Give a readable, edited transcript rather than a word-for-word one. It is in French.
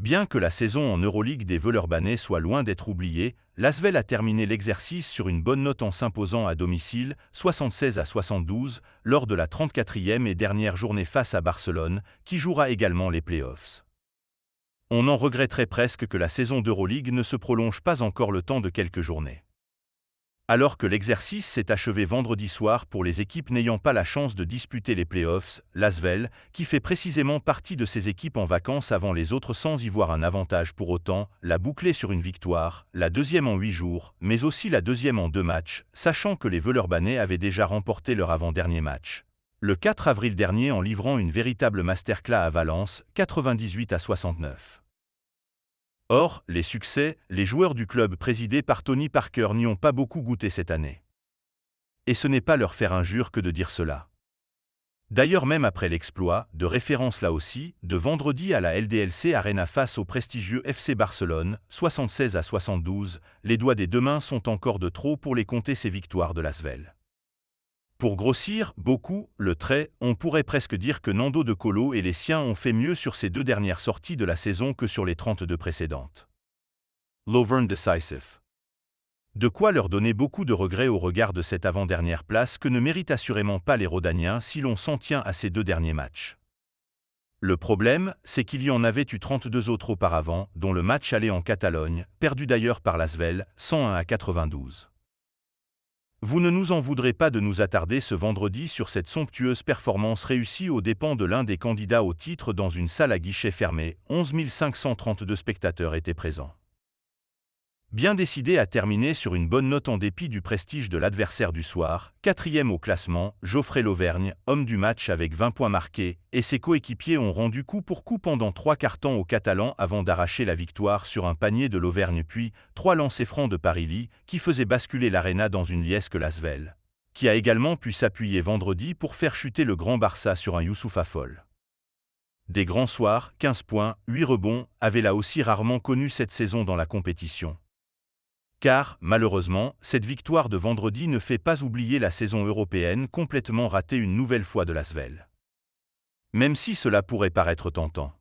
Bien que la saison en Euroleague des Villeurbanais soit loin d'être oubliée, l'Asvel a terminé l'exercice sur une bonne note en s'imposant à domicile, 76-72, lors de la 34e et dernière journée face à Barcelone, qui jouera également les playoffs. On en regretterait presque que la saison d'Euroleague ne se prolonge pas encore le temps de quelques journées. Alors que l'exercice s'est achevé vendredi soir pour les équipes n'ayant pas la chance de disputer les playoffs, l'Asvel, qui fait précisément partie de ces équipes en vacances avant les autres sans y voir un avantage pour autant, l'a bouclé sur une victoire, la deuxième en 8 jours, mais aussi la deuxième en 2 matchs, sachant que les Villeurbanais avaient déjà remporté leur avant-dernier match. Le 4 avril dernier en livrant une véritable masterclass à Valence, 98-69. Or, les succès, les joueurs du club présidé par Tony Parker n'y ont pas beaucoup goûté cette année. Et ce n'est pas leur faire injure que de dire cela. D'ailleurs même après l'exploit, de référence là aussi, de vendredi à la LDLC Arena face au prestigieux FC Barcelone, 76-72, les doigts des deux mains sont encore de trop pour les compter ces victoires de l'Asvel. Pour grossir beaucoup le trait, on pourrait presque dire que Nando De Colo et les siens ont fait mieux sur ces 2 dernières sorties de la saison que sur les 32 précédentes. L'Auvergne Decisive. De quoi leur donner beaucoup de regrets au regard de cette avant-dernière place que ne méritent assurément pas les Rhodaniens si l'on s'en tient à ces 2 derniers matchs. Le problème, c'est qu'il y en avait eu 32 autres auparavant, dont le match aller en Catalogne, perdu d'ailleurs par l'Asvel, 101-92. Vous ne nous en voudrez pas de nous attarder ce vendredi sur cette somptueuse performance réussie aux dépens de l'un des candidats au titre dans une salle à guichet fermé, 11 532 spectateurs étaient présents. Bien décidé à terminer sur une bonne note en dépit du prestige de l'adversaire du soir, 4e au classement, Geoffrey Lauvergne, homme du match avec 20 points marqués, et ses coéquipiers ont rendu coup pour coup pendant 3 quarts-temps aux Catalans avant d'arracher la victoire sur un panier de l'Auvergne puis 3 lancers francs de Parili, qui faisait basculer l'Arena dans une liesse que l'Asvel, qui a également pu s'appuyer vendredi pour faire chuter le grand Barça sur un Youssoupha folle. Des grands soirs, 15 points, 8 rebonds, avaient là aussi rarement connu cette saison dans la compétition. Car, malheureusement, cette victoire de vendredi ne fait pas oublier la saison européenne complètement ratée une nouvelle fois de l'Asvel. Même si cela pourrait paraître tentant.